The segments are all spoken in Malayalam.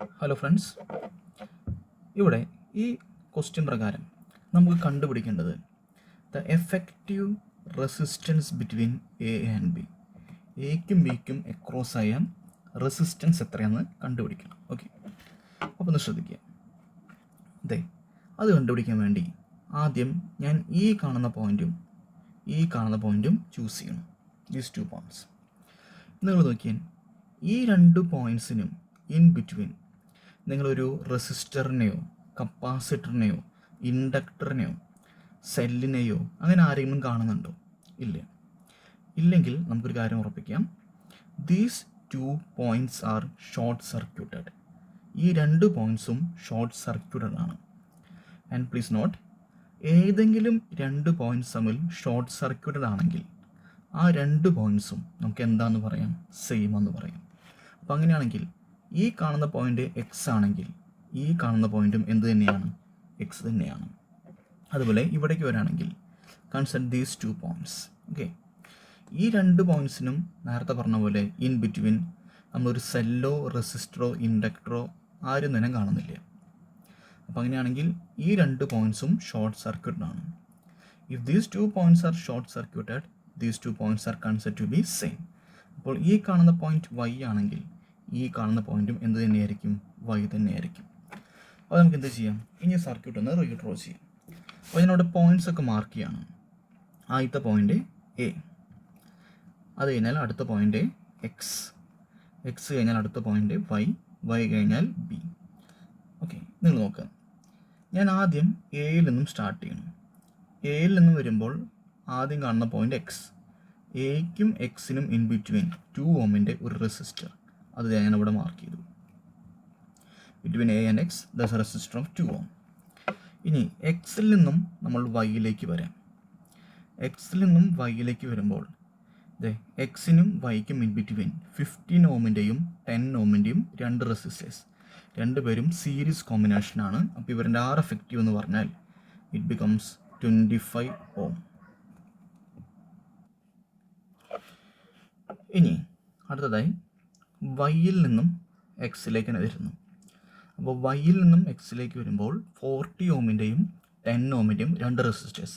ഹലോ ഫ്രണ്ട്സ്, ഇവിടെ ഈ ക്വസ്റ്റ്യൻ പ്രകാരം നമുക്ക് കണ്ടുപിടിക്കേണ്ടത് the effective resistance between A and B. എക്കും ബിക്കും അക്രോസ് ആയ റെസിസ്റ്റൻസ് എത്രയാണെന്ന് കണ്ടുപിടിക്കണം. ഓക്കെ, അപ്പോൾ ഒന്ന് ശ്രദ്ധിക്കുക. അതെ, അത് കണ്ടുപിടിക്കാൻ വേണ്ടി ആദ്യം ഞാൻ ഈ കാണുന്ന പോയിൻറ്റും ചൂസ് ചെയ്യണം. ദീസ് 2 പോയിൻറ്റ്സ് നിങ്ങൾ നോക്കിയാൽ ഈ 2 പോയിൻറ്റ്സിനും ഇൻ ബിറ്റ്വീൻ നിങ്ങളൊരു റെസിസ്റ്ററിനെയോ കപ്പാസിറ്ററിനെയോ ഇൻഡക്ടറിനെയോ സെല്ലിനെയോ അങ്ങനെ ആരെങ്കിലും കാണുന്നുണ്ടോ? ഇല്ല. ഇല്ലെങ്കിൽ നമുക്കൊരു കാര്യം ഉറപ്പിക്കാം, these 2 points are short circuited. ഈ 2 പോയിൻറ്റ്സും ഷോർട്ട് സർക്യൂട്ടഡ് ആണ്. ആൻഡ് പ്ലീസ് നോട്ട്, ഏതെങ്കിലും 2 പോയിൻറ്റ്സ് തമ്മിൽ ഷോർട്ട് സർക്യൂട്ടഡ് ആണെങ്കിൽ ആ 2 പോയിൻറ്റ്സും നമുക്ക് എന്താണെന്ന് പറയാം? സെയിം എന്ന് പറയാം. അപ്പോൾ അങ്ങനെയാണെങ്കിൽ ഈ കാണുന്ന പോയിൻ്റ് എക്സ് ആണെങ്കിൽ ഈ കാണുന്ന പോയിൻറ്റും എന്ത് തന്നെയാണ്? എക്സ് തന്നെയാണ്. അതുപോലെ ഇവിടേക്ക് വരാണെങ്കിൽ കൺസിഡർ ദീസ് 2 പോയിൻറ്റ്സ്. ഓക്കെ, ഈ 2 പോയിൻറ്റ്സിനും നേരത്തെ പറഞ്ഞ പോലെ ഇൻ ബിറ്റ്വീൻ നമ്മളൊരു സെല്ലോ റെസിസ്റ്ററോ ഇൻഡക്ടറോ ആരും തന്നെ കാണുന്നില്ല. അപ്പോൾ അങ്ങനെയാണെങ്കിൽ ഈ 2 പോയിൻറ്റ്സും ഷോർട്ട് സർക്യൂട്ടഡ് ആണ്. If these 2 points are short circuited, these 2 points are considered to be same. അപ്പോൾ ഈ കാണുന്ന പോയിൻറ്റ് വൈ ആണെങ്കിൽ ഈ കാണുന്ന പോയിൻറ്റും എന്ത് തന്നെയായിരിക്കും? വൈ തന്നെയായിരിക്കും. അപ്പോൾ നമുക്ക് എന്ത് ചെയ്യാം? ഇനി സർക്യൂട്ട് ഒന്ന് റീഡ്രോ ചെയ്യാം. അപ്പോൾ ഇതിനോട് പോയിൻറ്റ്സ് ഒക്കെ മാർക്ക് ചെയ്യാണ്. ആദ്യത്തെ പോയിൻ്റ് എ, അത് കഴിഞ്ഞാൽ അടുത്ത പോയിൻ്റ് എക്സ്, എക്സ് കഴിഞ്ഞാൽ അടുത്ത പോയിൻ്റ് വൈ, വൈ കഴിഞ്ഞാൽ ബി. ഓക്കെ, നിങ്ങൾ നോക്കുക, ഞാൻ ആദ്യം എയിൽ നിന്നും സ്റ്റാർട്ട് ചെയ്യണം. എയിൽ നിന്നും വരുമ്പോൾ ആദ്യം കാണുന്ന പോയിൻ്റ് എക്സ്. എയ്ക്കും എക്സിനും ഇൻ ബിറ്റ്വീൻ 2 ഓമിൻ്റെ ഒരു റെസിസ്റ്റർ, അത് ഞാൻ ഇവിടെ മാർക്ക് ചെയ്തു. Between A and X the resistor of 2 ഓം. ഇനി എക്സിൽ നിന്നും നമ്മൾ വൈയിലേക്ക് വരാം. എക്സിൽ നിന്നും വൈയിലേക്ക് വരുമ്പോൾ എക്സിനും വൈക്കും ഇൻ ബിറ്റ്വീൻ 15 ഓമിൻ്റെയും 10 ഓമിൻ്റെയും 2 റെസിസ്റ്റേഴ്സ്, രണ്ടുപേരും സീരീസ് കോമ്പിനേഷനാണ്. അപ്പോൾ ഇവരുടെ ആർ എഫക്റ്റീവ് എന്ന് പറഞ്ഞാൽ ഇറ്റ് ബിക്കംസ് 25 ഓം. ഇനി അടുത്തതായി വൈയിൽ നിന്നും എക്സിലേക്ക് വരുന്നു. അപ്പോൾ വൈയിൽ നിന്നും എക്സിലേക്ക് വരുമ്പോൾ 40 ഓമിൻ്റെയും 10 ഓമിൻ്റെയും 2 റെസിസ്റ്റേഴ്സ്,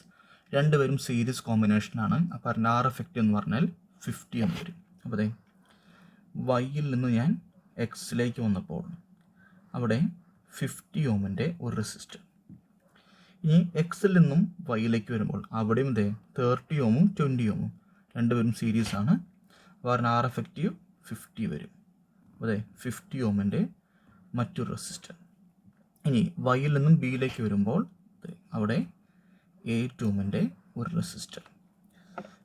രണ്ടുപേരും സീരീസ് കോമ്പിനേഷനാണ്. അപ്പോൾ അതിൻ്റെ ആർ എഫക്റ്റ് എന്ന് പറഞ്ഞാൽ 50 എന്ന് വരും. അപ്പോൾ വൈയിൽ നിന്ന് ഞാൻ എക്സിലേക്ക് വന്നപ്പോൾ അവിടെ 50 ഓമിൻ്റെ ഒരു റെസിസ്റ്റർ. ഇനി എക്സിൽ നിന്നും വൈയിലേക്ക് വരുമ്പോൾ അവിടെയും 30 ഓമും 20 ഓമും രണ്ടുപേരും സീരീസ് ആണ്. അപ്പോൾ അതിൻ്റെ ആർ എഫക്റ്റീവ് 50 വരും. അതെ, 50 ഓമിൻ്റെ മറ്റൊരു റെസിസ്റ്റർ. ഇനി വൈയിൽ നിന്നും ബിയിലേക്ക് വരുമ്പോൾ അവിടെ 8 ഓമിൻ്റെ ഒരു റെസിസ്റ്റർ.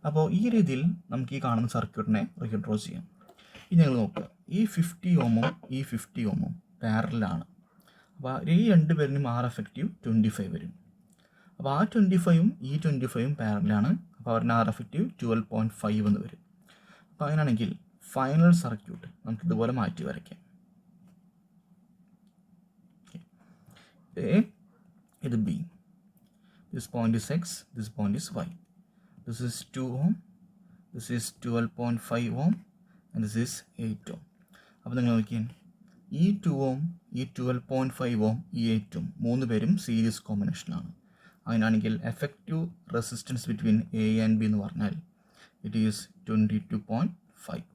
അപ്പോൾ ഈ രീതിയിൽ നമുക്ക് ഈ കാണുന്ന സർക്യൂട്ടിനെ റീഡ്രോ ചെയ്യാം. ഇനി നിങ്ങൾ നോക്കുക, ഈ 50 ഓമും ഈ 50 ഓമും പാരലലാണ്. അപ്പോൾ ഈ രണ്ടുപേരിനും ആർ എഫക്റ്റീവ് 25 വരും. അപ്പോൾ ആ 25ഉം ഈ 25ഉം പാരലാണ്. അപ്പോൾ അവരുടെ ആർ എഫക്റ്റീവ് 12.5 എന്ന് വരും. അപ്പോൾ അങ്ങനെയാണെങ്കിൽ ഫൈനൽ സർക്യൂട്ട് നമുക്ക് ഇതുപോലെ മാറ്റി വരയ്ക്കാം. ഇത് B, this point is X, this point is Y, this is 2 ohm, this is 12.5 ohm and this is 8 ohm. അപ്പോൾ നിങ്ങൾ നോക്കിയാൽ ഈ 2 ഓം, ഈ 12.5 ഓം, ഈ 8 ഓം 3 പേരും സീരീസ് കോമ്പിനേഷനാണ്. അങ്ങനെയാണെങ്കിൽ effective resistance between A and B എന്ന് പറഞ്ഞാൽ ഇറ്റ് ഈസ് 22.5.